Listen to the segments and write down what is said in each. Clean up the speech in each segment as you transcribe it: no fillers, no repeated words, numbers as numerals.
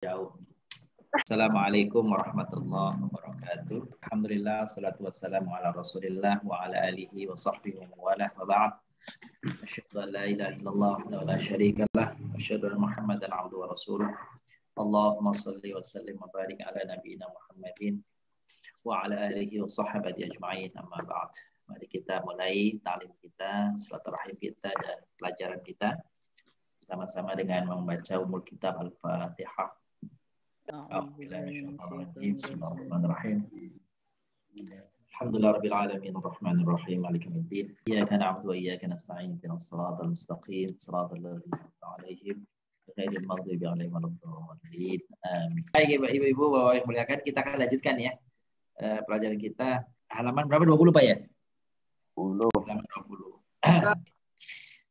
Jauh. Assalamualaikum warahmatullahi wabarakatuh. Alhamdulillah, salatu wassalamu ala rasulillah wa ala alihi wa sahbihi wa mawalah wa ba'd. Asyhadu an la ilaha illallah wa la syarika lah wa asyhadu anna Muhammadan abduhu wa rasuluh. Allahumma shalli wa sallim wa barik ala nabiyyina Muhammadin wa ala alihi wa sahbihi ajma'in, amma ba'd. Mari kita mulai ta'lim kita, silaturahim kita dan pelajaran kita sama-sama dengan membaca umul kitab Al-Fatihah. Bismillahirrahmanirrahim. Alhamdulillah rabbil alamin arrahmanir rahim maliki yaumiddin. Iyyaka na'budu wa iyyaka nasta'in ihdinas siratal mustaqim siratal ladzina an'amta 'alaihim ghairil maghdubi 'alaihim waladdallin. Amin. Baik Ibu-ibu, Bapak yang muliakan, kita akan lanjutkan ya pelajaran kita. Halaman berapa? 20 Pak ya? 10. Halaman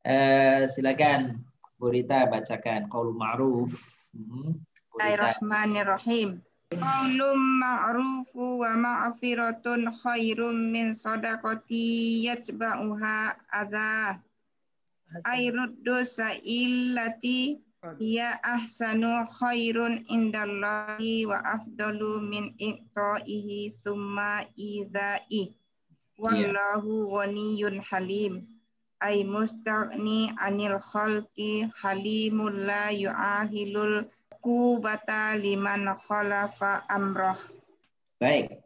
20. Silakan Bu Rita bacakan qaul ma'ruf. Bismillahirrahmanirrahim. Qaulun ma'rufu wa ma'firatun khairum min sadaqati yatba'uha adza. Ayruddu sa'illati ya ahsanu khairun indallahi wa afdalu min iqta'ihi thumma idha'i. Wallahu ghaniyun halim. Ay mustaghni anil khalqi halimul la yu'ahilul kubata liman khalafa amrah. Baik.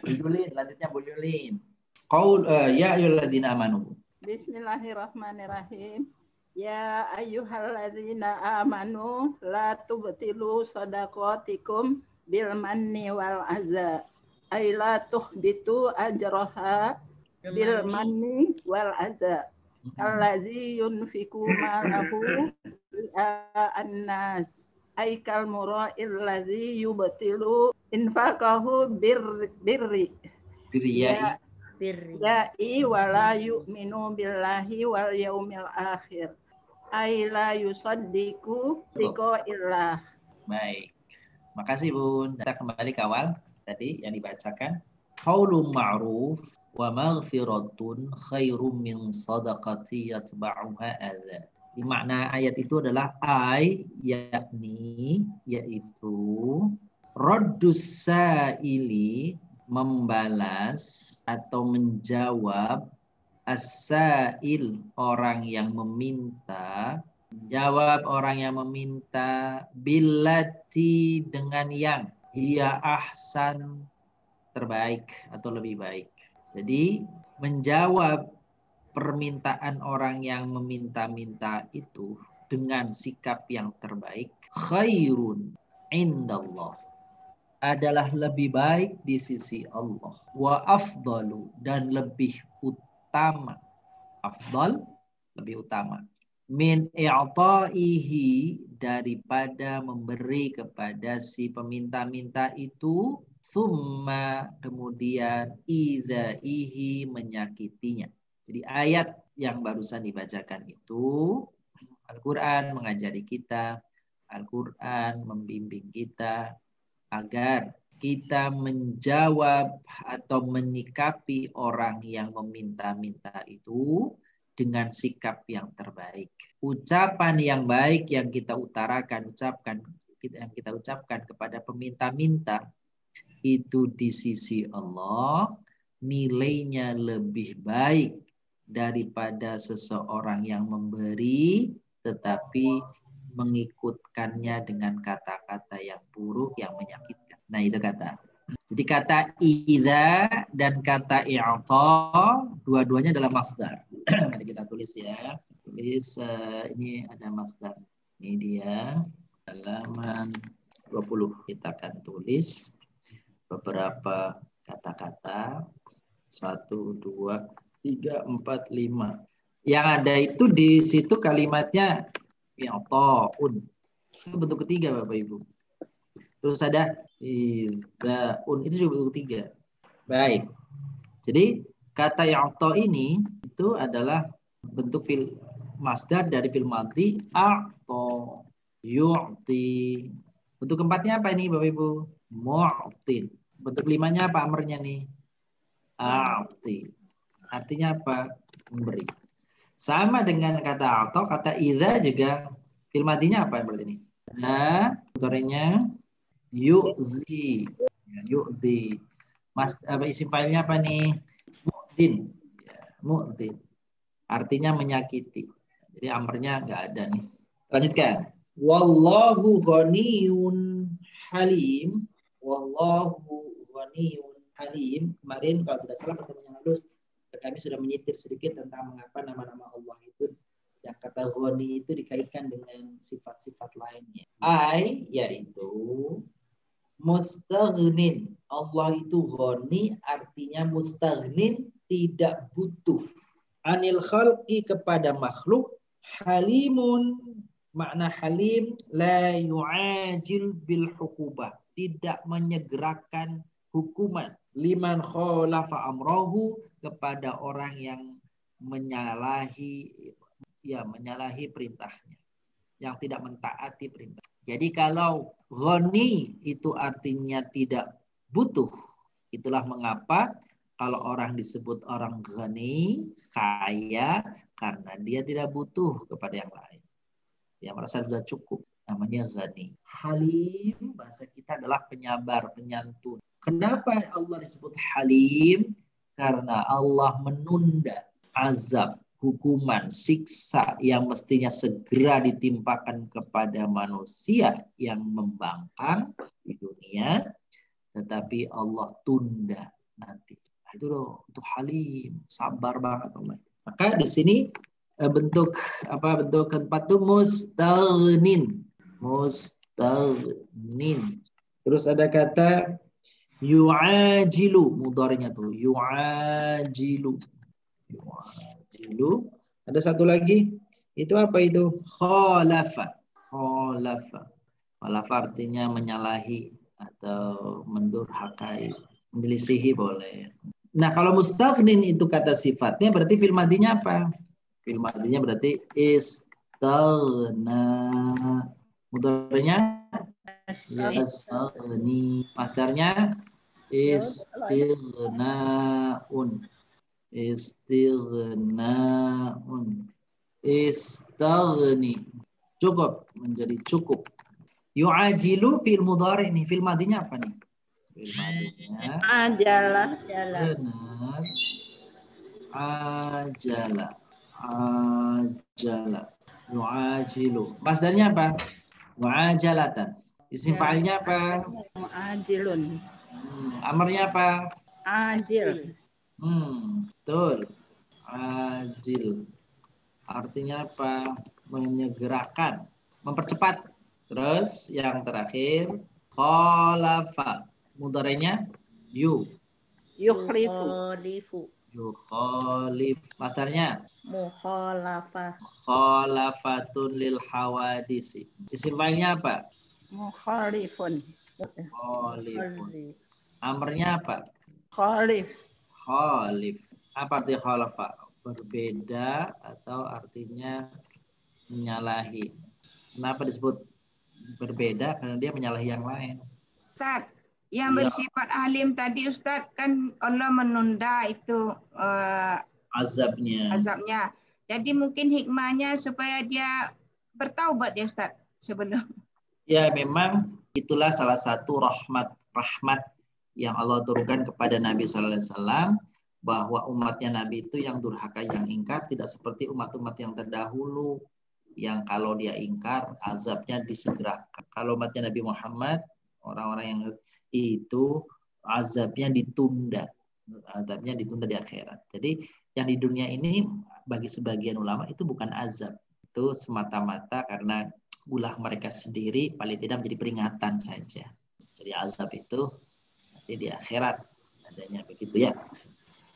Bu Yulin, lanjutnya Bu Yulin. Qaul ya ayyuhalladzina amanu. Bismillahirrahmanirrahim. Ya ayyuhalladzina amanu la tubtilu shadaqatikum bil manni wal adza. Ay la tuhbitu ajraha bil manni wal adza allazi yunfiku malahu an-nas ay kal mura'il ladzi yubtilu infaqahu birri wala yu'minu billahi wal yaumil akhir ay la yusaddiqu liqa'illah. Baik. Makasih Bun. Kita kembali ke awal tadi yang dibacakan. Qaulun ma'ruf wa maghfiratun khairum min sadaqati yatba'uha adza. Di makna ayat itu adalah yaitu raddus sa'ili, membalas atau menjawab, as-sa'il, orang yang meminta, jawab orang yang meminta, billati, dengan yang hiya ahsan, terbaik atau lebih baik. Jadi menjawab permintaan orang yang meminta-minta itu dengan sikap yang terbaik, khairun indallah, adalah lebih baik di sisi Allah, wa afdalu, dan lebih utama, afdal, lebih utama, min i'ta'ihi, daripada memberi kepada si peminta-minta itu, summa, kemudian idza'ihi, menyakitinya. Jadi ayat yang barusan dibacakan itu, Al-Quran mengajari kita, Al-Quran membimbing kita agar kita menjawab atau menyikapi orang yang meminta-minta itu dengan sikap yang terbaik. Ucapan yang baik yang kita utarakan, yang kita ucapkan kepada peminta-minta itu di sisi Allah nilainya lebih baik daripada seseorang yang memberi tetapi mengikutkannya dengan kata-kata yang buruk yang menyakitkan. Nah, itu kata. Jadi kata idza dan kata i'ta dua-duanya adalah masdar. Mari kita tulis ya. Tulis ini ada masdar. Ini dia halaman 20. Kita akan tulis beberapa kata-kata. 1, 2, 3, 4, 5. Yang ada itu di situ kalimatnya i'ta'un. Itu bentuk ketiga Bapak Ibu. Terus ada idzaun, itu juga bentuk ketiga. Baik. Jadi kata i'ta ini itu adalah bentuk fil masdar dari fil madhi a'ta, yu'ti. Bentuk keempatnya apa ini Bapak Ibu? Mu'tin. Bentuk limanya apa amarnya nih? A'ti. Artinya apa? Memberi. Sama dengan kata a'ta, kata idza juga fil madhinya apa berarti ini? Nah, mudhari'nya yu'zi. Ya, yu'zi. Isim fa'ilnya apa nih? Mu'zin. Ya, mu'zin. Artinya menyakiti. Jadi amrnya nggak ada nih. Lanjutkan. Wallahu ghaniyun halim. Wallahu ghaniyun halim. Kemarin kalau tidak salah pertemuan lalu kami sudah menyitir sedikit tentang mengapa nama-nama Allah itu yang kata ghani itu dikaitkan dengan sifat-sifat lainnya. Yaitu mustaghnin. Allah itu ghani artinya mustaghnin, tidak butuh. Anil khalqi kepada makhluk. Halimun, makna halim la yu'ajil bil hukubah, tidak menyegerakan hukuman. Liman khalafa amrahu, kepada orang yang menyalahi perintahnya, yang tidak mentaati perintah. Jadi kalau ghani itu artinya tidak butuh, itulah mengapa kalau orang disebut orang ghani, kaya, karena dia tidak butuh kepada yang lain. Dia merasa sudah cukup, namanya ghani. Halim, bahasa kita adalah penyabar, penyantun. Kenapa Allah disebut halim? Karena Allah menunda azab, hukuman, siksa yang mestinya segera ditimpakan kepada manusia yang membangkang di dunia, tetapi Allah tunda nanti. Itu loh, untuk halim, sabar banget Allah. Maka di sini bentuk keempat itu mustaghnin. Terus ada kata yu'ajilu, mudhari'nya tuh yu'ajilu. Ada satu lagi, itu apa itu? Khalafa artinya menyalahi atau mendurhakai, menyelisihi boleh. Nah, kalau mustaghnin itu kata sifatnya, berarti fi'il madinya apa? Fi'il madinya berarti istaghna. Mudhari'nya yastaghni. Masdarnya istighna'un. Istaghni. Cukup, menjadi cukup. Yu'ajilu fi'il mudhari' nih. Fi'il madinya apa nih? Fi'il madinya Ajala. benar. Ajala. Yu'ajilu. Masdarnya apa? Mu'ajalatan. Isim fa'ilnya apa? Mu'ajilun. Amarnya apa? Ajil. Betul. Ajil. Artinya apa? Menyegerakan, mempercepat. Terus yang terakhir khalafa. Mudhari'nya Yukhlifu. Yukhalif. Masdarnya Mukhalafah. khalafatun lil hawadisi. Isim fa'ilnya apa? Mukhalifun. Khalifun. Amarnya apa? Khalif. Apa arti khalafa? Berbeda atau artinya menyalahi. Kenapa disebut berbeda? Karena dia menyalahi yang lain. Ustaz, yang bersifat alim tadi Ustaz, kan Allah menunda itu azabnya. Jadi mungkin hikmahnya supaya dia bertaubat ya Ustaz sebelum. Ya, memang itulah salah satu rahmat yang Allah turunkan kepada Nabi Sallallahu Alaihi Wasallam, bahwa umatnya Nabi itu yang durhaka, yang ingkar, tidak seperti umat-umat yang terdahulu yang kalau dia ingkar azabnya disegerakan. Kalau umatnya Nabi Muhammad, orang-orang yang itu azabnya ditunda di akhirat. Jadi yang di dunia ini bagi sebagian ulama itu bukan azab, itu semata-mata karena ulah mereka sendiri, paling tidak menjadi peringatan saja. Jadi azab itu nanti di akhirat adanya, begitu ya.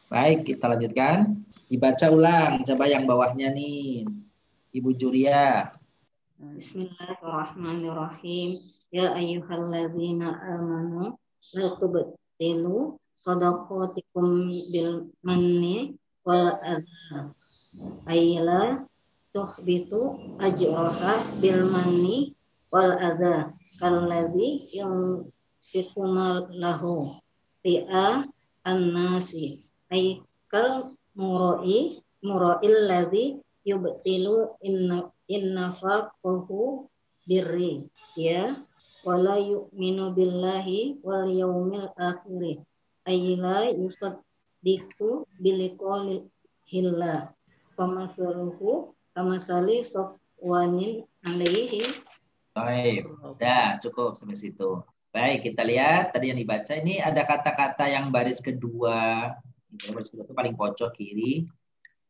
Baik, kita lanjutkan. Dibaca ulang, coba yang bawahnya nih, Ibu Juria. Bismillahirrahmanirrahim. Ya ayyuhalladzina amanu la tubtilu shadaqatikum bil manni wal adha. Ayla tuhbitu ajraha bil manni wal adha. Kalladzi yunfiqu lahu ri'a an-nasi. Aikal mura'il ladzi yubtilu innafaqahu birri ya wala yu'minu billahi wal yaumil akhir ayla yusaddiqu biliqauli hillah pamasaluhu kamasali sofwanin alaihi. Baik, udah cukup sampai situ. Baik, kita lihat tadi yang dibaca ini ada kata-kata yang baris kedua. Baris kedua itu paling pojok kiri.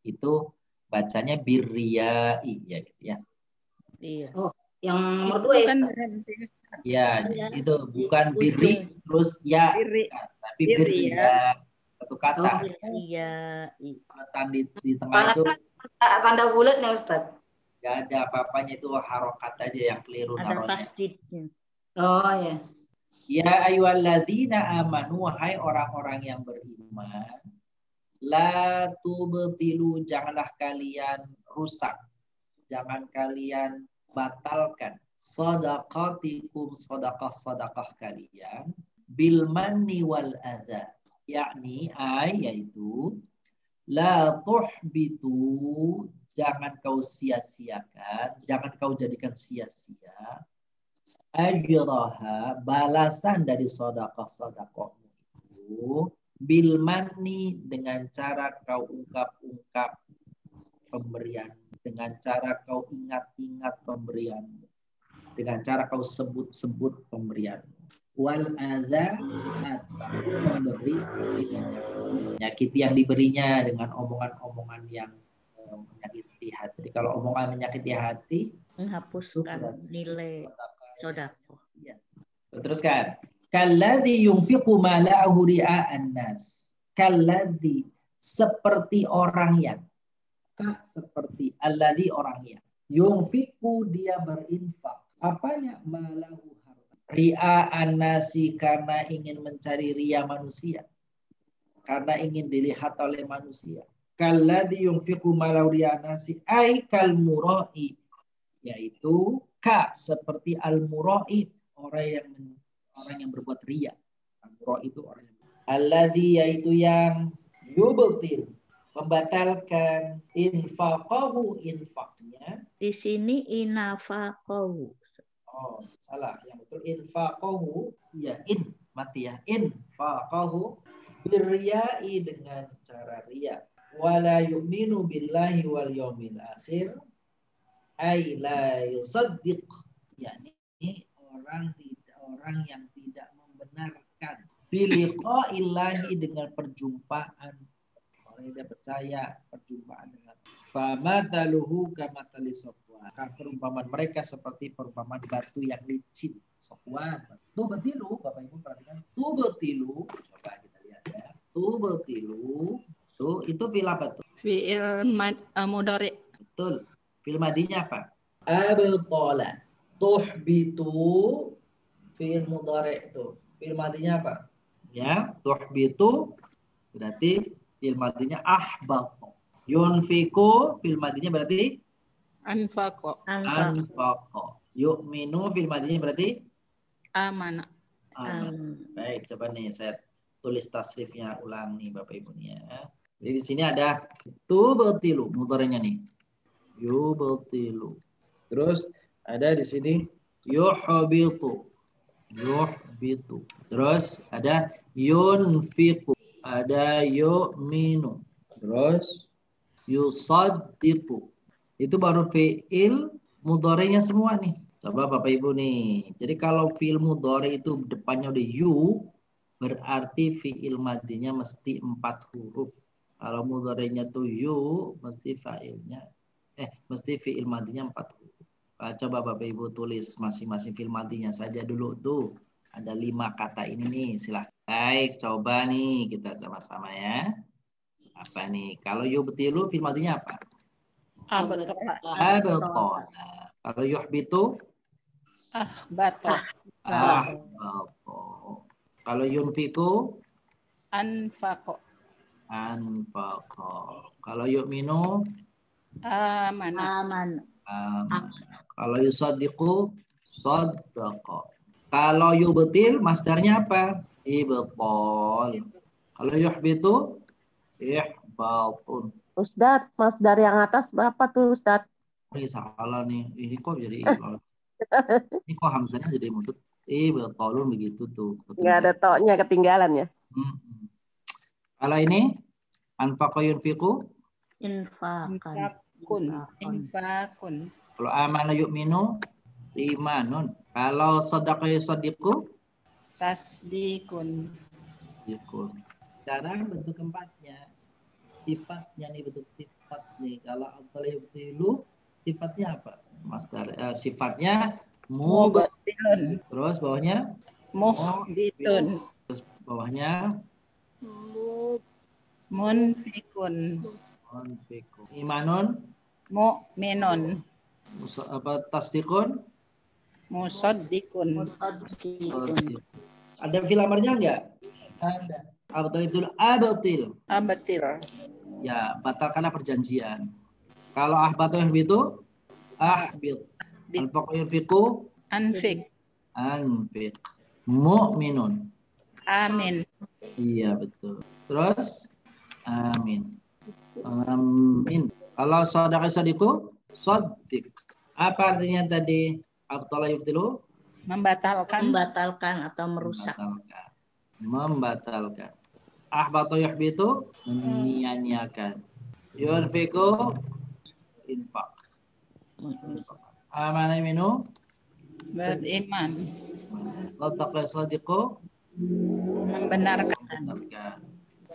Itu bacanya birriyai ya gitu ya. Iya. Oh, yang nomor 2 ya. Bukan Ya, Ya. itu bukan birri Ujung. terus ya, Birri. bukan, tapi Birri, birriya satu kata. Iya. Letak di tengah itu Tanda bulat nih Ustaz. gak ada apa-apanya, itu harokat aja yang keliru Ada naruhnya. tasdidnya. Oh ya. Ya ayyuhalladzina amanu, wahai orang-orang yang beriman, la tubtilu, janganlah kalian rusak, jangan kalian batalkan sadaqatikum, sedekah-sedekah kalian, bil manni wal adza, yakni yaitu la tuhbitu, jangan kau sia-siakan, jangan kau jadikan sia-sia ajraha, balasan dari sedekah-sedekahmu itu, bil manni, dengan cara kau ungkap-ungkap pemberian, dengan cara kau ingat-ingat pemberianmu, dengan cara kau sebut-sebut pemberianmu. Wal adza, atau memberi menyakiti yang diberinya dengan omongan-omongan yang menyakiti hati. Jadi kalau omongan menyakiti hati, Menghapuskan nilai sedekah. Ya. Teruskan. Kalladzi yunfiqu mala'ahu ria'an nas. Kalladzi, seperti orang yang. Seperti alladzi, orang yang. Yunfiqu, dia berinfak. Apanya? Mala'ahu, harta. Ria'an nasi, karena ingin mencari ria manusia. Karena ingin dilihat oleh manusia. Kalladzi yunfiqu mala'ahu ria'an nasi ay kal mura'i, yaitu seperti al-mura'i, orang yang berbuat riya. Al-mura'i itu orang yang alladzi, yaitu yang yubtil, membatalkan infaqahu, infaknya. Di sini inafaqahu. Oh, salah. Yang betul infaqahu, ya mati ya. Infaqahu birriya'i, dengan cara riya. Wala yu'minu billahi wal yaumil akhir ay la yusaddiq, yakni orang yang tidak membenarkan biliqa'illahi, dengan perjumpaan, orang yang tidak percaya perjumpaan dengan famataluhu kamathali safwan, perumpamaan mereka seperti perumpamaan batu yang licin. Safwan, tubtilu, Bapak Ibu perhatikan, tubtilu, coba kita lihat ya, tubtilu itu fil apa tuh? Fi'il mudhari. Betul. Fi'il madinya apa? Abtala. Tuhbitu, fi'il mudhari itu. Fi'il madinya apa? Ya, tuhbitu berarti fi'il madinya ahbata. Yunfiku, fi'il madinya berarti Anfaqo. anfaqa. Yu'minu, fi'il madinya berarti Amana. Baik, coba nih saya tulis tasrifnya ulang nih Bapak Ibu nih ya. Jadi di sini ada tubtilu, mudhari'nya nih. Yubtilu. Terus ada di sini yuhbitu. Yuhbitu. Terus ada yunfiqu. Ada yu'minu. Terus yusaddiqu. Itu baru fi'il mudhari'nya semua nih. Coba Bapak Ibu nih. Jadi kalau fi'il mudhari itu depannya udah yu, berarti fi'il madinya mesti 4 huruf. Kalau mudhari'nya tuh yu, mesti mesti fi'il madinya 4 huruf. Coba Bapak Ibu tulis masing-masing fi'il madinya saja dulu tuh. Ada 5 kata ini nih, silahkan. Baik, coba nih kita sama-sama ya. Apa nih? Kalau yubtilu fi'il madinya apa? Abtala. Abtala. Kalau yuhbitu? Ahbato. Ahbato. Kalau yunfiku? Anfaqo. Anfaqa. Kalau yu'minu? Amana. Kalau yusaddiqu? Saddaqa. Kalau yubtil, masdarnya apa? Ibtal. Kalau yuhbitu? Ihbatun. Ustadz, masdar yang atas berapa tuh Ustadz? Ini salah nih. Ini kok jadi ibtal? Ini kok hamzahnya jadi mudut? Betolun begitu tuh. Nggak ada toknya, ketinggalan ya. Kalau ini anfaqa yunfiqu Infakan. Infakun. Kalau amana yu'minu imanun. Kalau sadaqa yusaddiqu Tasdikun. yukun. Sekarang bentuk keempatnya. Sifatnya nih, bentuk sifat nih. Kalau abdal yubtilu sifatnya apa? Masdar sifatnya Mubatilun. terus bawahnya Muhbitun. terus bawahnya Munfikun. imanun Mu'minun. tasdikun Musaddikun. ada fil amarnya enggak? Ada. Abdal itu abatil. Abatil. Ya, batalkanlah perjanjian. Kalau ahbatu yahbitu ahbit. Anfaqa yunfiqu Anfik. anfiq. Mu'minun. Amin. Iya, betul. Terus amin. Amin. Kalau sadaqa sadiqu saddiq. Apa artinya tadi? Abdallah yubtilu Membatalkan. Membatalkan atau merusak. Membatalkan. Ahbatu yuhbitu menyia-nyiakan. Yunfiqu infak. Amana minu Beriman. sadaqa sadiqu Membenarkan. membenarkan.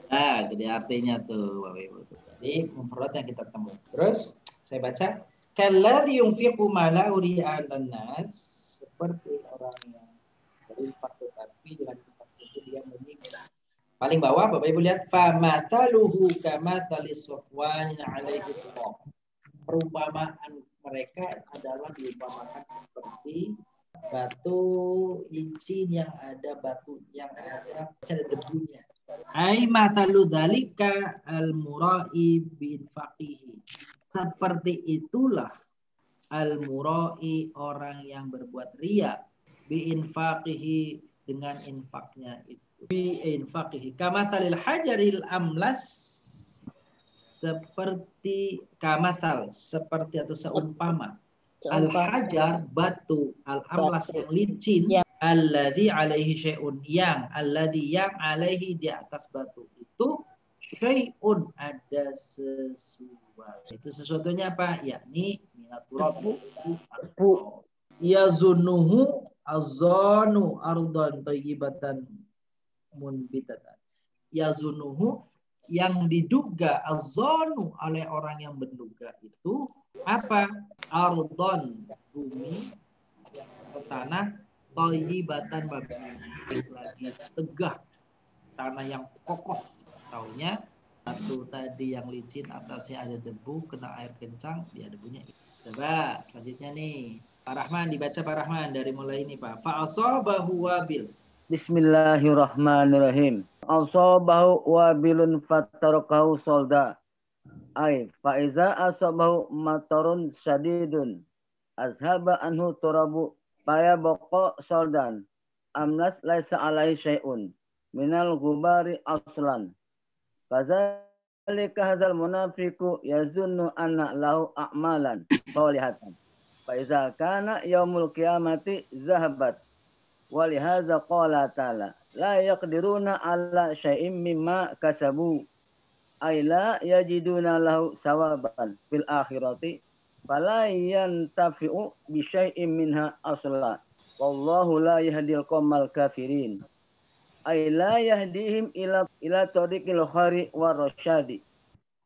Nah, jadi artinya tuh Bapak Ibu. Jadi mufrad yang kita temukan. Terus saya baca kalladzi yunfiqu malahu ri'an nas, seperti orang yang berinfak tetapi dengan infak itu dia menyimpan. Paling bawah Bapak Ibu lihat famathaluhu kamathali safwan alaihi dhaq. Perumpamaan mereka adalah diumpamakan seperti batu licin yang ada debunya. Ai mathalu dzalika al-mura'i bi infaqihi. Seperti itulah al-mura'i orang yang berbuat riya bi infaqihi dengan infaknya itu. Bi infaqihi kamathalil hajaril amlas, seperti kamathal, seperti atau seumpama al-hajar batu, al-amlas yang licin, alladzi alaihi syai'un yang alaihi di atas batu itu syai'un ada sesuatu. Itu sesuatunya apa? Yakni minaturabu. Yazunnuhu azanu ardan thayyibatan munbitatan. Yazunnuhu yang diduga azanu oleh orang yang menduga itu apa? Ardon bumi atau tanah thayyibatan babi lagi tegak, tanah yang kokoh. Taunya batu tadi yang licin atasnya ada debu, kena air kencang dia debunya. Coba selanjutnya nih Pak Rahman, dibaca Pak Rahman dari mulai ini Pak. Fa asabahu wabil. Bismillahirrahmanirrahim. Asabahu wabilun fatarakahu solda. Ay faiza asabahu matarun syadidun azhaba anhu turabu faya boko soldan amlas laisa alaihi syai'un minal gubari aslan. Kadzalika hadzal munafiqu yazunnu anna lahu a'malan sholihatan. Faiza kana yaumul qiyamati zahabat. Walihadza qala ta'ala la yaqdiruna ala syai'im mimma kasabu ay la yajiduna lahu sawaban fil akhirati fala yantafi'u bi syai'in minha asla wallahu la yahdil qaumal kafirin ay la yahdihim ila tariqil khairi war rasyadi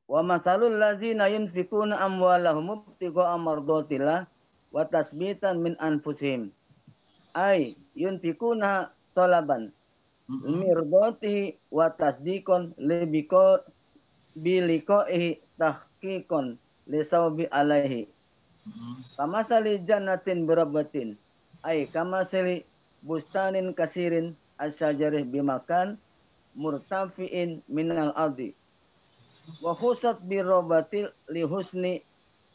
wa mathalul ladzina yunfikuna amwalahum ibtigha'a mardatillah wa tasbitan min anfusihim ay yunfikuna talaban mirdatihi wa tasdikon biliqaihi tahqiqon lisawbi alaihi kamasali jannatin birabatin ay kamasali bustanin kasirin asyajarih bimakan murtafiin minal ardi wa khusat birabatil lihusni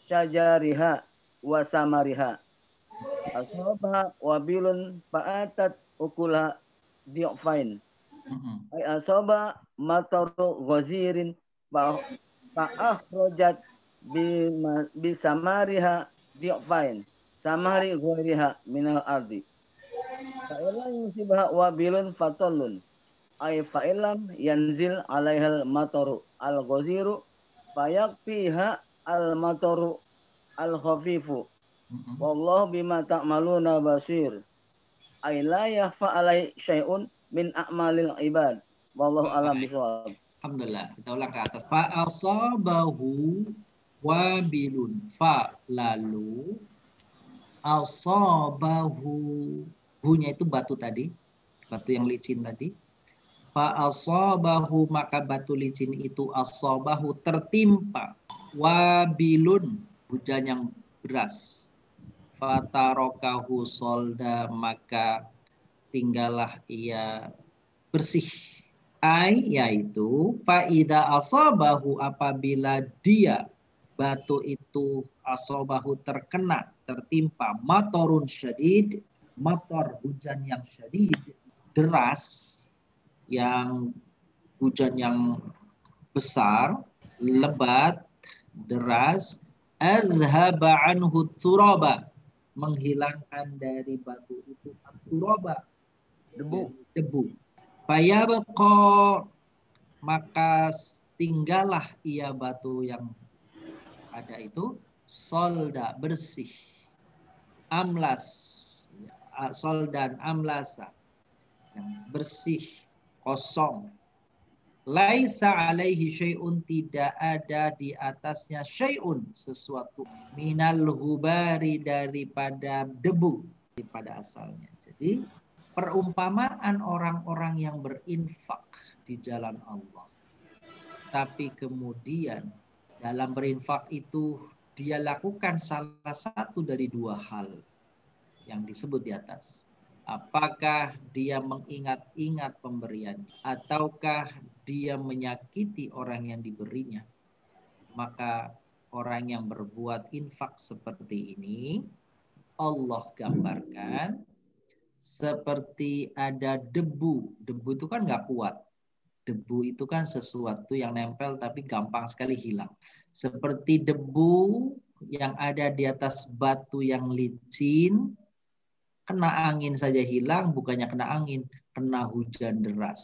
syajariha wa samariha asabah wabilun fa'atat ukula di'fain ay asaba mataru ghazirin fa'akhrajat bisamariha di'fain samari ghairiha minal ardi. Fa'ilam yusibha wabilun fatallun. Ay fa'ilam yanzil alaihal mataru al-ghaziru fayakfiha al-mataru al-khafifu. Wallahu bima ta'maluna basir. Ay la yakhfa alai syai'un min a'malil ibad. Wallahu alam bisawab. Alhamdulillah. Kita ulang ke atas. Fa asabahu wabilun. Fa lalu asabahu. Hu-nya itu batu tadi. Batu yang licin tadi. Fa asabahu, maka batu licin itu asabahu tertimpa. Wabilun, hujan yang deras. Fatarokahu solda, maka tinggallah ia bersih. Yaitu faida asabahu, apabila dia batu itu asabahu terkena, tertimpa matorun syadid, mator hujan yang syadid, deras, yang hujan yang besar, lebat, deras, azhaba anhu turaba, menghilangkan dari batu itu turaba, debu. Fayabqa, maka tinggallah ia batu yang ada itu solda, bersih, amlas, soldan amlasa, yang bersih, kosong. Laisa alaihi syai'un, tidak ada di atasnya syai'un, sesuatu, minal hubari, daripada debu, daripada asalnya. Jadi perumpamaan orang-orang yang berinfak di jalan Allah, tapi kemudian dalam berinfak itu dia lakukan salah satu dari dua hal yang disebut di atas. Apakah dia mengingat-ingat pemberiannya, ataukah dia menyakiti orang yang diberinya? Maka orang yang berbuat infak seperti ini, Allah gambarkan seperti ada debu. Debu itu kan nggak kuat. Debu itu kan sesuatu yang nempel tapi gampang sekali hilang. Seperti debu yang ada di atas batu yang licin, kena angin saja hilang, bukannya kena angin, kena hujan deras.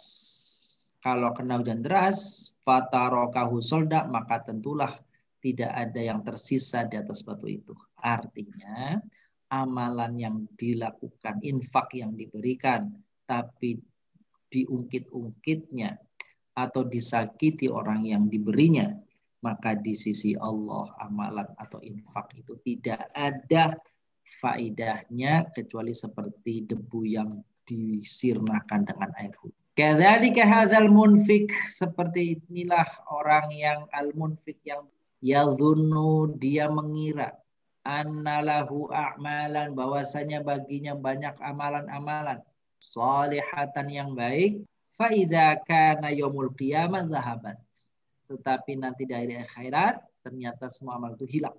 Kalau kena hujan deras, fatarokahu solda, maka tentulah tidak ada yang tersisa di atas batu itu. Artinya, amalan yang dilakukan, infak yang diberikan, tapi diungkit-ungkitnya atau disakiti orang yang diberinya, maka di sisi Allah amalan atau infak itu tidak ada faidahnya kecuali seperti debu yang disirnakan dengan air hujan. Kadzalika hadzal munfik, seperti inilah orang yang al-munfik, yang yadhunnu, dia mengira, annalahu a'malan, bahwasanya baginya banyak amalan-amalan salihatan yang baik, fa idza kana yaumul qiyamah zahabat, tetapi nanti dari akhirat ternyata semua amal itu hilang,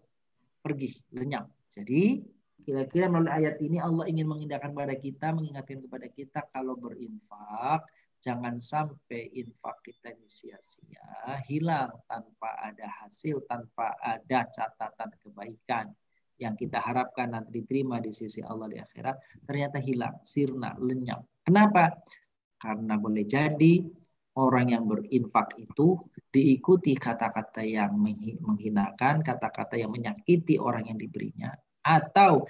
pergi, lenyap. Jadi kira-kira melalui ayat ini Allah ingin mengingatkan kepada kita kalau berinfak, jangan sampai infak kita ini sia-sia, hilang tanpa ada hasil, tanpa ada catatan kebaikan yang kita harapkan nanti diterima di sisi Allah di akhirat, ternyata hilang, sirna, lenyap. Kenapa? Karena boleh jadi orang yang berinfak itu diikuti kata-kata yang menghinakan, kata-kata yang menyakiti orang yang diberinya, atau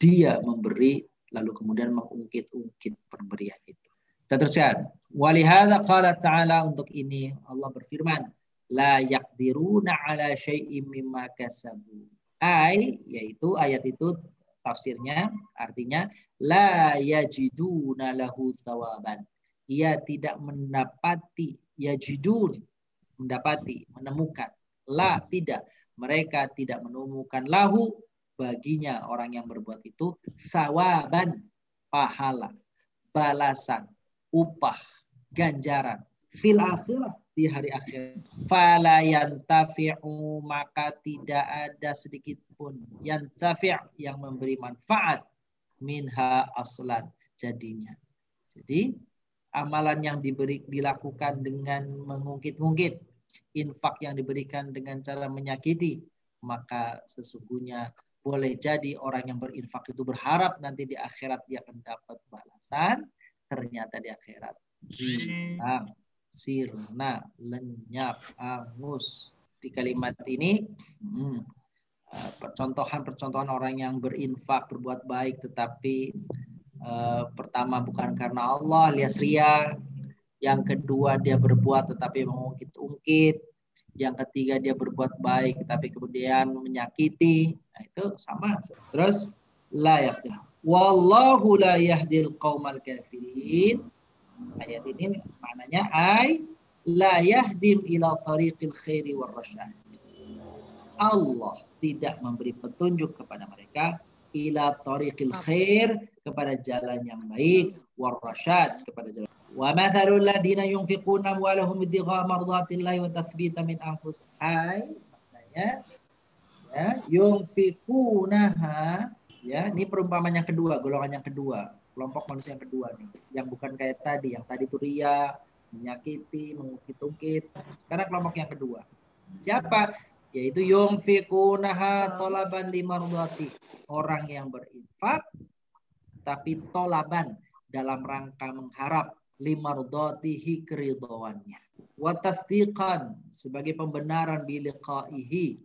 dia memberi lalu kemudian mengungkit-ungkit pemberian itu. Kita teruskan. Walihada qala ta'ala, untuk ini Allah berfirman, la yaqdiruna ala syai'im mimma kasabu. Yaitu ayat itu tafsirnya artinya la yajiduna lahu thawaban. Ia tidak mendapati, yajidun, mendapati, menemukan. La, tidak. Mereka tidak menemukan lahu, baginya orang yang berbuat itu, sawaban, pahala, balasan, upah, ganjaran, fil akhirah, di hari akhir. Fala yantafi'u, maka tidak ada sedikit pun yantafi' yang memberi manfaat minha aslan, jadinya. Jadi amalan yang dilakukan dengan mengungkit-ungkit, infak yang diberikan dengan cara menyakiti, maka sesungguhnya Boleh jadi orang yang berinfak itu berharap nanti di akhirat dia akan dapat balasan. Ternyata di akhirat hilang, sirna, lenyap, angus. Di kalimat ini percontohan orang yang berinfak, berbuat baik, tetapi pertama bukan karena Allah, alias ria. Yang kedua dia berbuat tetapi mengungkit-ungkit. Yang ketiga dia berbuat baik tapi kemudian menyakiti. Nah, itu sama. Terus la yahdil. Wallahu la yahdil qaumal kafirin. Ayat ini maknanya la yahdim ila tariqil khairi war rasyad. Allah tidak memberi petunjuk kepada mereka ila tariqil khair, kepada jalan yang baik, war rasyad, kepada jalan. Wa mathalul ladzina yunfiquna amwalahum ibtigha'a mardatillahi wa tathbita min anfusihim. Maknanya ya, yunfiqunaha, ya, ini perumpamaan yang kedua, golongan yang kedua, kelompok manusia yang kedua nih, yang bukan kayak tadi, yang tadi itu ria, menyakiti, mengungkit-ungkit. Sekarang kelompok yang kedua. Siapa? Yaitu yunfiqunaha talaban limardati, orang yang berinfak tapi tolaban, dalam rangka mengharap limardatihi, keridhaannya, wa tasdiqan, sebagai pembenaran biliqaihi,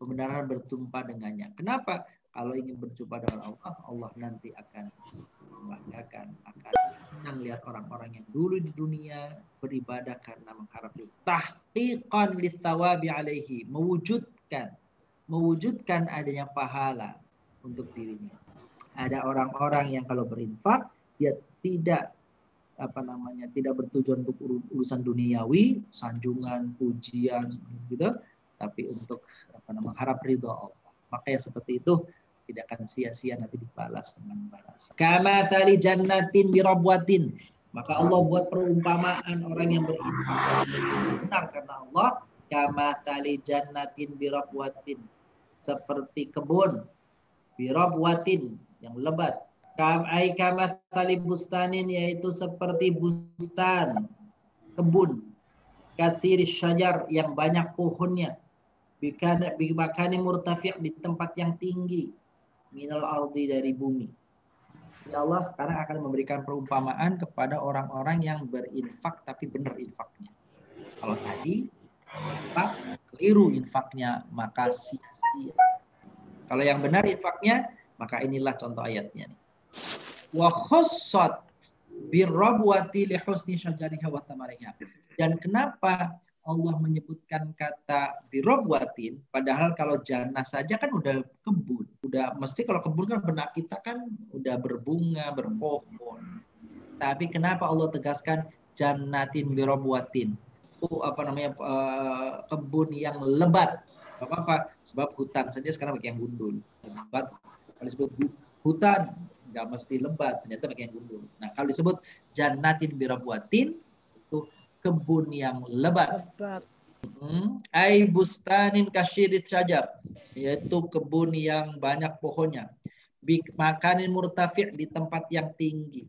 pembenaran berjumpa dengannya. Kenapa? Kalau ingin berjumpa dengan Allah, Allah nanti akan membanggakan, akan senang lihat orang-orang yang dulu di dunia beribadah karena mengharap itu. Tahqiqan litsawabi alaihi, mewujudkan adanya pahala untuk dirinya. Ada orang-orang yang kalau berinfak dia tidak tidak bertujuan untuk urusan duniawi, sanjungan, pujian gitu, tapi untuk mengharap ridha Allah. Maka yang seperti itu tidak akan sia-sia nanti dibalas dengan balas. Kama tali jannatin birabwatin, maka Allah buat perumpamaan orang yang berinfak benar karena Allah. Kama tali jannatin birabwatin, seperti kebun, birabwatin yang lebat. Kama tali bustanin, yaitu seperti bustan, kebun, kasir syajar, yang banyak pohonnya, bikani murtafi', di tempat yang tinggi, minal ardi, dari bumi. Ya Allah sekarang akan memberikan perumpamaan kepada orang-orang yang berinfak tapi benar infaknya. Kalau tadi infak keliru infaknya, maka sia-sia. Kalau yang benar infaknya, maka inilah contoh ayatnya nih. Wa khussat birrabwati li husni syajariha wa thamariha. Dan kenapa Allah menyebutkan kata birrabwatin, padahal kalau jannah saja kan udah kebun, udah mesti kalau kebun kan benak kita kan udah berbunga, berpohon. Tapi kenapa Allah tegaskan jannatin birrabwatin? Kebun yang lebat. Apa? Sebab hutan saja sekarang pakai yang gundul. Lebat. Kalau disebut hutan nggak mesti lebat, ternyata pakai yang gundul. Nah, kalau disebut jannatin birabwatin, itu kebun yang lebat. Ai bustanin kasyirit syajar, yaitu kebun yang banyak pohonnya. Makanin murtafi', di tempat yang tinggi.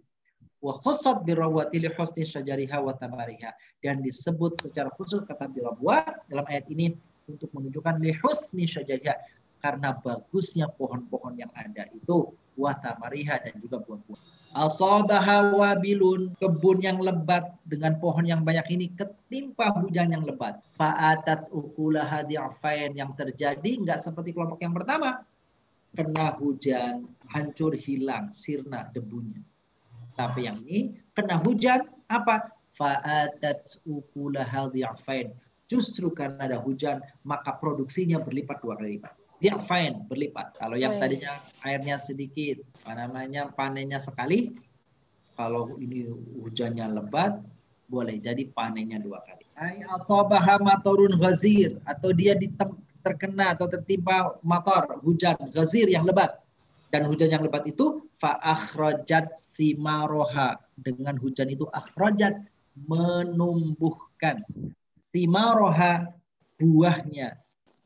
Wa khussat birabwati li husni syajariha wa tamariha, dan disebut secara khusus kata birabwat dalam ayat ini untuk menunjukkan li husni syajariha, karena bagusnya pohon-pohon yang ada itu, wa tamariha, dan juga buah-buah. Asabaha wabilun, kebun yang lebat dengan pohon yang banyak ini ketimpa hujan yang lebat. Fa'atat ukulaha di'afain, yang terjadi enggak seperti kelompok yang pertama. Kena hujan, hancur, hilang, sirna debunya. Tapi yang ini kena hujan, apa? Fa'atat ukulaha di'afain. Justru karena ada hujan, maka produksinya berlipat 2 kali lipat. Dia fine, berlipat. Kalau yang tadinya airnya sedikit, panennya sekali. Kalau ini hujannya lebat, boleh jadi panennya 2 kali. Asabaha matorun ghazir, atau dia terkena atau tertimpa mator, hujan ghazir yang lebat. Dan hujan yang lebat itu fa akhrajat simaroha, dengan hujan itu akhrajat, menumbuhkan, simaroha, buahnya,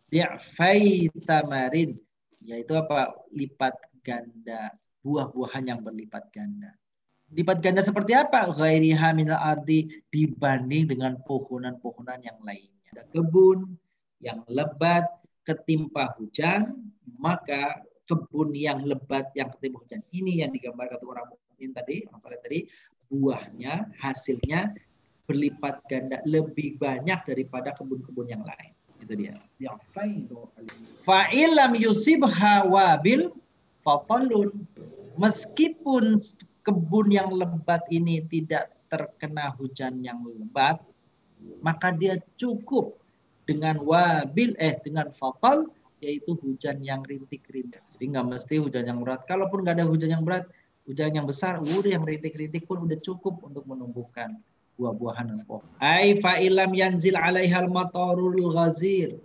di'fai tamarin, yaitu apa? Lipat ganda, buah-buahan yang berlipat ganda. Lipat ganda seperti apa? Ghairiha minal ardi, dibanding dengan pohonan-pohonan yang lainnya. Ada kebun yang lebat ketimpa hujan, maka kebun yang lebat yang ketimpa hujan. Ini yang digambarkan orang mukmin tadi, masalah tadi, buahnya, hasilnya berlipat ganda lebih banyak daripada kebun-kebun yang lain. Itu dia. Fa'ilam yusibha wabil fatalun. Meskipun kebun yang lebat ini tidak terkena hujan yang lebat, maka dia cukup dengan dengan fatal, yaitu hujan yang rintik-rintik. Jadi nggak mesti hujan yang berat. Kalaupun nggak ada hujan yang berat, hujan yang besar, udah yang rintik-rintik pun udah cukup untuk menumbuhkan buah-buahan dan pohon. Ai fa'ilam yanzil alaihal matarul ghazir.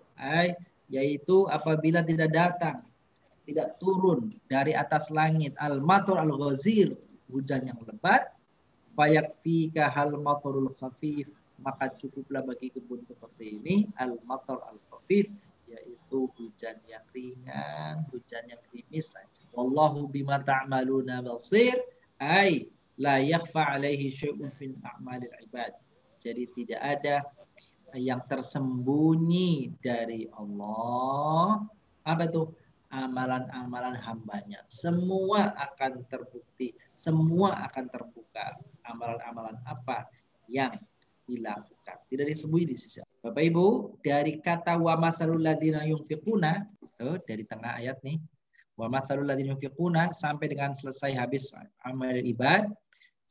Yaitu apabila tidak datang, tidak turun dari atas langit al-matar al-ghazir, hujan yang lebat, fayakfika hal matarul khafif, maka cukuplah bagi kebun seperti ini al-matar al-khafif, yaitu hujan yang ringan, hujan yang krimis saja. Wallahu bima ta'maluna basir, la yakhfa alaihi syai'un min a'malil ibad. Jadi tidak ada yang tersembunyi dari Allah. Apa itu? Amalan-amalan hambanya. Semua akan terbukti, semua akan terbuka. Amalan-amalan apa yang dilakukan. Tidak disembunyi di sisi Allah. Bapak Ibu, dari kata wa masalul ladzina yunfiquna, dari tengah ayat nih, wa masalul ladzina yunfiquna sampai dengan selesai habis amal ibad.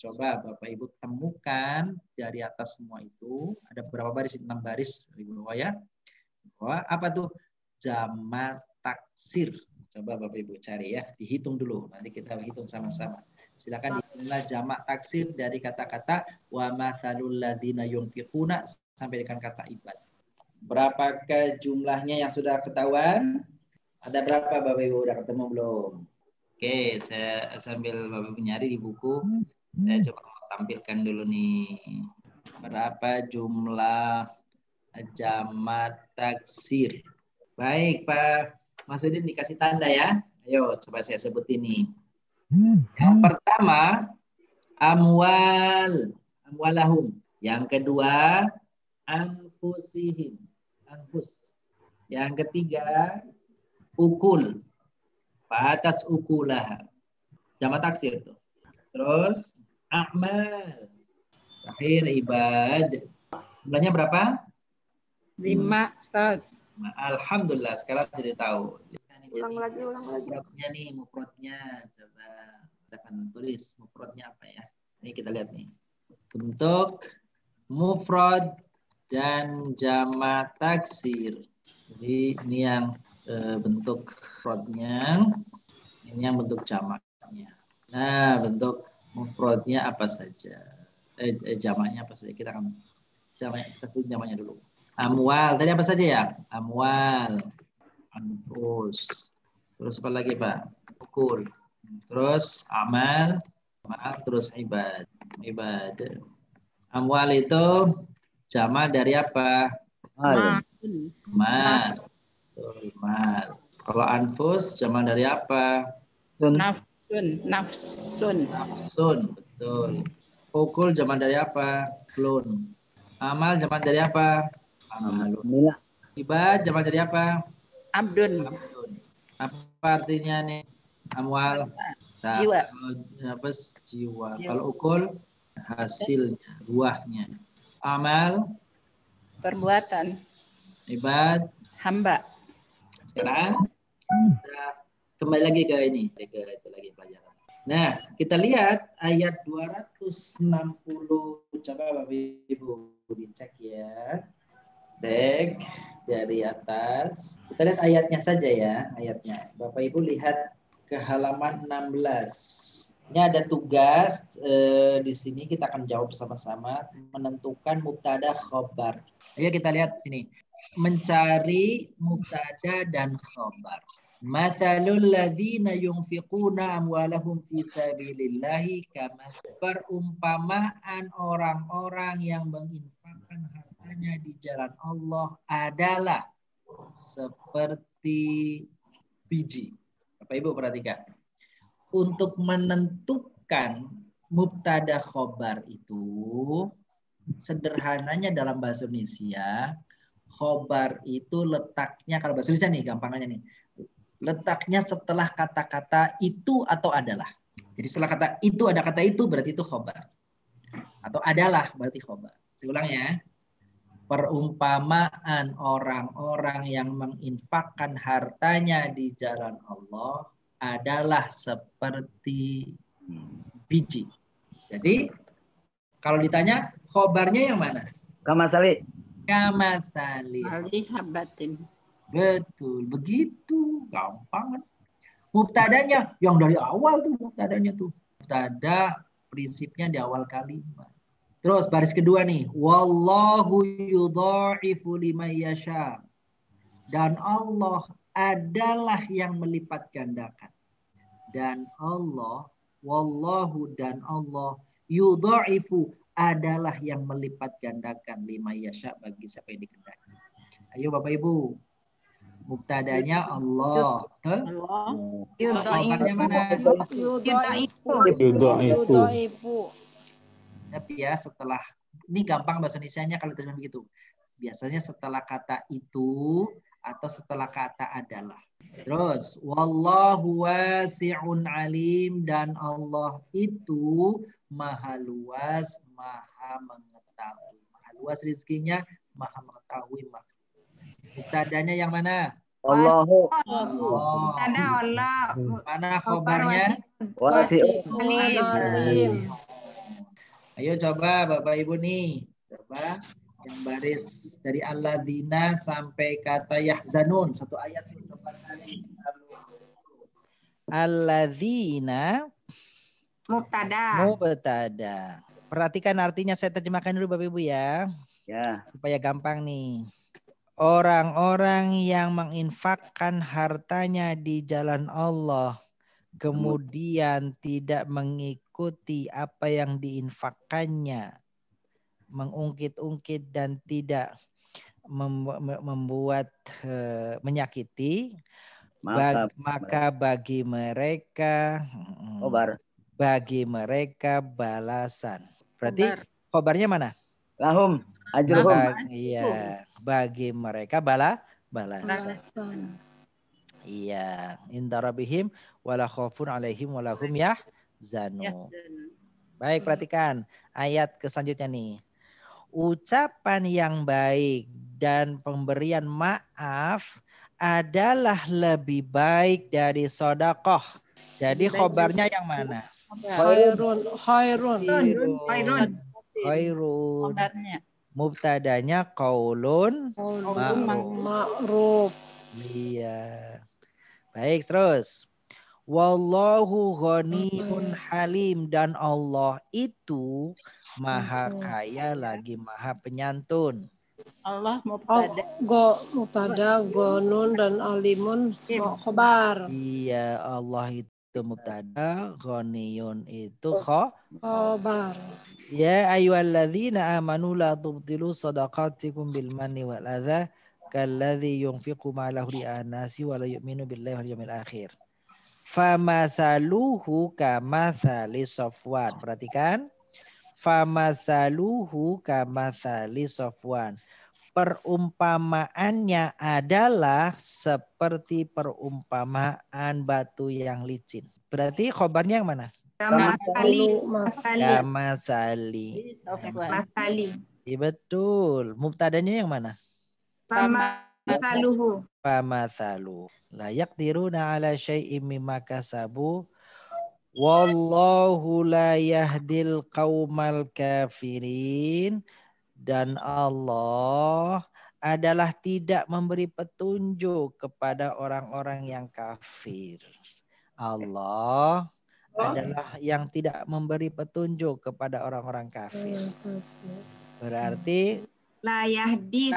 Coba Bapak Ibu temukan dari atas semua itu, ada berapa baris? 6 baris di bawah ya. Bahwa apa tuh? Jamak taksir. Coba Bapak Ibu cari ya, dihitung dulu. Nanti kita hitung sama-sama. Silakan dihitunglah jamak taksir dari kata-kata wa matsalul ladzina yunfiquna sampai dengan kata ibad. Berapakah jumlahnya yang sudah ketahuan? Ada berapa Bapak Ibu? Udah ketemu belum? Oke, saya sambil Bapak Ibu nyari di buku. Saya coba tampilkan dulu nih. Berapa jumlah jamak taksir? Baik, Pak Masudin dikasih tanda ya. Ayo, coba saya sebut ini. Yang pertama, amwalahum. Yang kedua, anfusihim. Anfus. Yang ketiga, ukul. Fatats ukulah. Jamak taksir tuh. Terus a'mal. Terakhir ibad. Jumlahnya berapa? 5, Ustaz. Alhamdulillah sekarang jadi tahu. Ulang lagi. Mufradnya nih, mufradnya coba kita akan tulis mufradnya apa ya. Ini kita lihat nih. Bentuk mufrad dan jamak taksir. Jadi ini yang bentuk mufradnya, ini yang bentuk jamaknya. Nah, bentuk mufradnya apa saja? Jamaknya apa saja? Kita akan jamaknya dulu. Amwal, tadi apa saja ya? Amwal, anfus. Terus apa lagi Pak? Ukul. Terus amal, terus ibad. Amwal itu jamak dari apa? Mal. Mal. Kalau anfus jamak dari apa? Nafsun. Betul. Ukul jamak dari apa? Klun. Amal jamak dari apa? Amalun. Ibad jamak dari apa? Abdun. Apa artinya nih? Amwal. Jiwa. Jiwa. Kalau ukul hasilnya, buahnya. Amal. Perbuatan. Ibad. Hamba. Sekarang kita kembali lagi ke ini, ke itu lagi pelajaran. Nah, kita lihat ayat 260. Coba Bapak Ibu dicek ya. Cek dari atas. Kita lihat ayatnya saja ya, ayatnya. Bapak Ibu lihat ke halaman 16. Ini ada tugas di sini kita akan jawab bersama-sama menentukan mubtada khobar. Ayo kita lihat sini. Mencari mubtada dan khobar. Matsalul ladzina yunfiquna amwalahum fi sabilillahi kama perumpamaan orang-orang yang menginfakkan hartanya di jalan Allah adalah seperti biji. Bapak Ibu perhatikan. Untuk menentukan mubtada khobar itu sederhananya dalam bahasa Indonesia, khobar itu letaknya, kalau bahasa Indonesia nih gampangannya nih, letaknya setelah kata-kata itu atau adalah. Jadi setelah kata itu ada kata itu berarti itu khobar. Atau adalah berarti khobar. Saya ulang ya. Perumpamaan orang-orang yang menginfakkan hartanya di jalan Allah adalah seperti biji. Jadi kalau ditanya khobarnya yang mana? Kamasali. Kamasali. Alihabatin. Betul, begitu gampang kan? Mubtadanya yang dari awal tuh mubtadanya tuh. Mubtada prinsipnya di awal kalimat. Terus baris kedua nih, wallahu yudha'ifu liman yasha. Dan Allah adalah yang melipat gandakan. Dan Allah, wallahu dan Allah yudha'ifu adalah yang melipat gandakan liman yasha bagi siapa yang dikehendaki. Ayo Bapak Ibu. Mubtadanya Allah. Allah. Khabarnya mana? Yudha'ifu. Ingat ya, setelah ini gampang bahasa Indonesianya kalau terjemah begitu. Biasanya setelah kata itu atau setelah kata adalah. Terus wallahu wasi'un alim dan Allah itu maha luas, maha mengetahui. Maha luas rezekinya, maha mengetahui makhluk. Mubtadanya yang mana? Allahu Allah. Ada Allah. Mana khobarnya? Alim. Ayo coba Bapak Ibu nih. Coba yang baris dari alladzina sampai kata yahzanun. Satu ayat itu 4 kali. Alladzina mubtada. Perhatikan artinya, saya terjemahkan dulu Bapak Ibu ya. Ya. Supaya gampang nih. Orang-orang yang menginfakkan hartanya di jalan Allah, kemudian tidak mengikuti apa yang diinfakkannya, mengungkit-ungkit dan tidak membuat menyakiti, maka bagi mereka balasan. Berarti khobarnya mana? Lahum ajruhum. Iya, bagi mereka balasan. Iya, inda rabbihim wala khaufun alaihim wala hum yahzanun. Baik, perhatikan ayat selanjutnya nih. Ucapan yang baik dan pemberian maaf adalah lebih baik dari sedekah. Jadi khobarnya yang mana? Khairun. Khobarnya. Mubtadanya qaulun ma'ruf. Iya. Baik, terus. Wallahu ghaniyun halim dan Allah itu maha kaya lagi maha penyantun. Allah mubtada gonun dan alimun khobar. Iya, Allah itu mubtada, ghaniyun itu khobar. Ya ayyuhalladzina amanu la tubtilu shadaqatikum bil manni wal adza kalladzi yunfiqu ma'alahu ri'an nasi wa la yu'minu billahi wal yawmil akhir. Famathaluhu kamathali Safwan. Perhatikan. Famathaluhu kamathali Safwan. Perumpamaannya adalah seperti perumpamaan batu yang licin. Berarti khobarnya yang mana? Kamasali. Iya, betul. Mubtadanya yang mana? Famathalu. La yaqdiruna ala syai'im mimma kasabu. Wallahu la yahdil qaumal kafirin. Dan Allah adalah tidak memberi petunjuk kepada orang-orang yang kafir. Allah adalah yang tidak memberi petunjuk kepada orang-orang kafir. Berarti La yahdi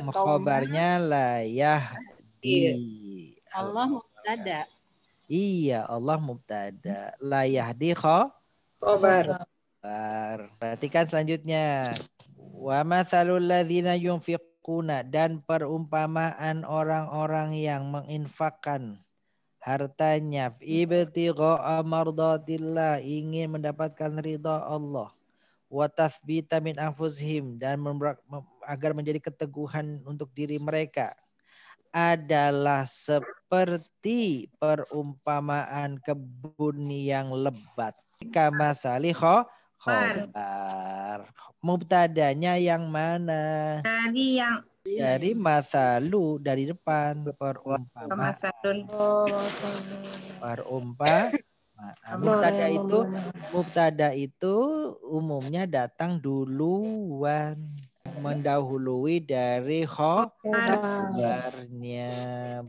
khobarnya la yahdi. Allah mubtada. Iya, Allah mubtada. La yahdi khobar. Perhatikan selanjutnya. Wa matsalul ladzina yunfiquna, dan perumpamaan orang-orang yang menginfakkan hartanya ibtigha'a mardatillah, ingin mendapatkan ridha Allah, wa tathbita min anfusihim, dan agar menjadi keteguhan untuk diri mereka, adalah seperti perumpamaan kebun yang lebat. Kama salih khobar. Mubtadanya yang mana? Dari yang Dari masalu, dari depan. Perumpamaan. masalul. Mubtada itu umumnya datang duluan, mendahului dari khobarnya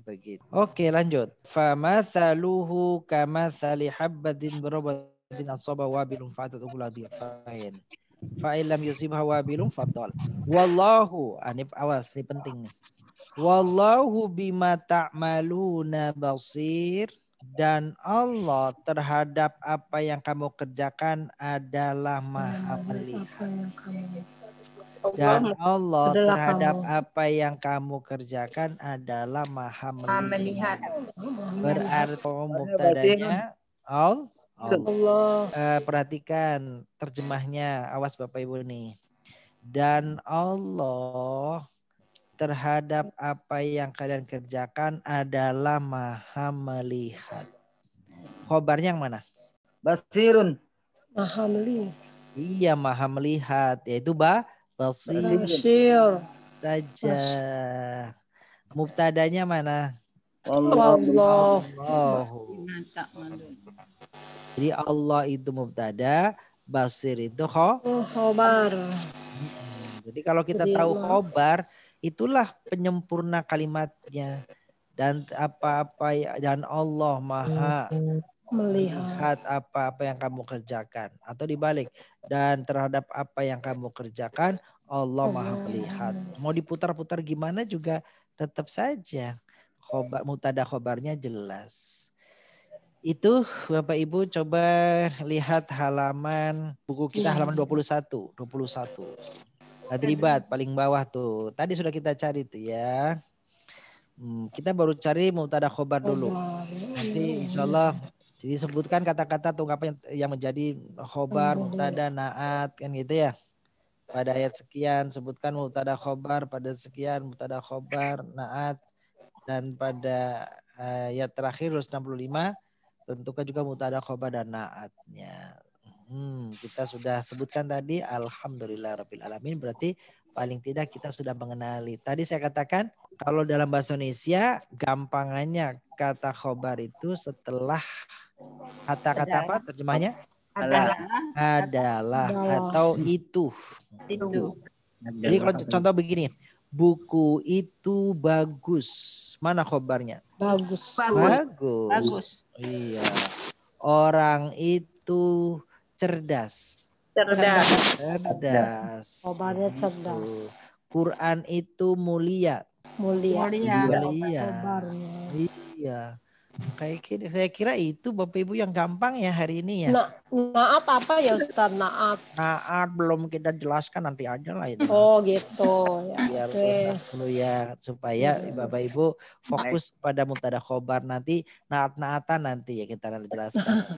begitu. Oke, lanjut. Famathaluhu kamathali habbatin birabatin asaba wabilun fatat ukulatin. Fa'ilam yusibha wabilun fatal. Wallahu, anip awas, ini penting nih. Wallahu bima ta'maluna basir. Dan Allah terhadap apa yang kamu kerjakan adalah maha melihat. Dan Allah terhadap apa yang kamu kerjakan adalah maha melihat. Berarti mubtadanya Allah. Perhatikan terjemahnya, awas Bapak Ibu nih. Dan Allah terhadap apa yang kalian kerjakan adalah maha melihat. Khobarnya yang mana? Basirun. Maha melihat. Iya, maha melihat. Yaitu basir saja. Mubtadanya mana? Allah. Jadi Allah itu mubtada, basir itu khobar. Jadi kalau kita tahu khobar, itulah penyempurna kalimatnya. Dan dan Allah maha melihat apa-apa yang kamu kerjakan. Atau dibalik. Dan terhadap apa yang kamu kerjakan, Allah maha melihat. Mau diputar-putar gimana juga tetap saja. Mubtada khobarnya jelas. Itu Bapak Ibu coba lihat halaman buku kita halaman 21. Tadribat paling bawah tuh. Tadi sudah kita cari tuh ya. Kita baru cari mubtada khobar dulu. Nanti insyaallah jadi sebutkan kata-kata atau apa yang menjadi khobar, mubtada, naat kan gitu ya. Pada ayat sekian sebutkan mubtada khobar, pada sekian mubtada khobar, naat, dan pada ayat terakhir 165 tentukan juga mubtada khobar dan naatnya. Kita sudah sebutkan tadi alhamdulillahirabbil alamin, berarti paling tidak kita sudah mengenali. Tadi saya katakan kalau dalam bahasa Indonesia gampangannya kata khobar itu setelah kata-kata apa terjemahnya? Adalah atau itu. Jadi kalau contoh begini, buku itu bagus. Mana khobarnya? Bagus. Iya. Orang itu cerdas. Khobarnya cerdas. Quran itu mulia. Iya. Kayak saya kira itu Bapak Ibu yang gampang ya hari ini ya. Naat apa ya Ustaz? Naat belum kita jelaskan, nanti aja lah itu. Oh gitu ya. Biar dulu ya supaya Bapak Ibu fokus pada mubtada khobar, nanti naat-naatan nanti ya kita jelaskan.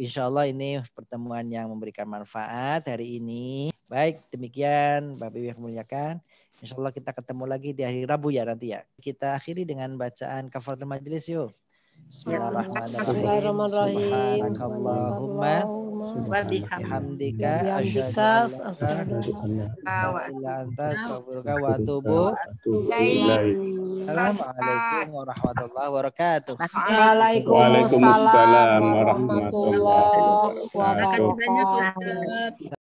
Insya Allah ini pertemuan yang memberikan manfaat hari ini. Baik, demikian Bapak Ibu yang muliakan. Insya Allah kita ketemu lagi di hari Rabu ya nanti ya. Kita akhiri dengan bacaan kafaratul majelis yuk. Bismillahirrahmanirrahim. Subhanakallahumma wa bihamdika asyhadu an la ilaha illa anta astaghfiruka wa atubu ilaik. Assalamualaikum warahmatullahi wabarakatuh. Waalaikumsalam warahmatullahi wabarakatuh.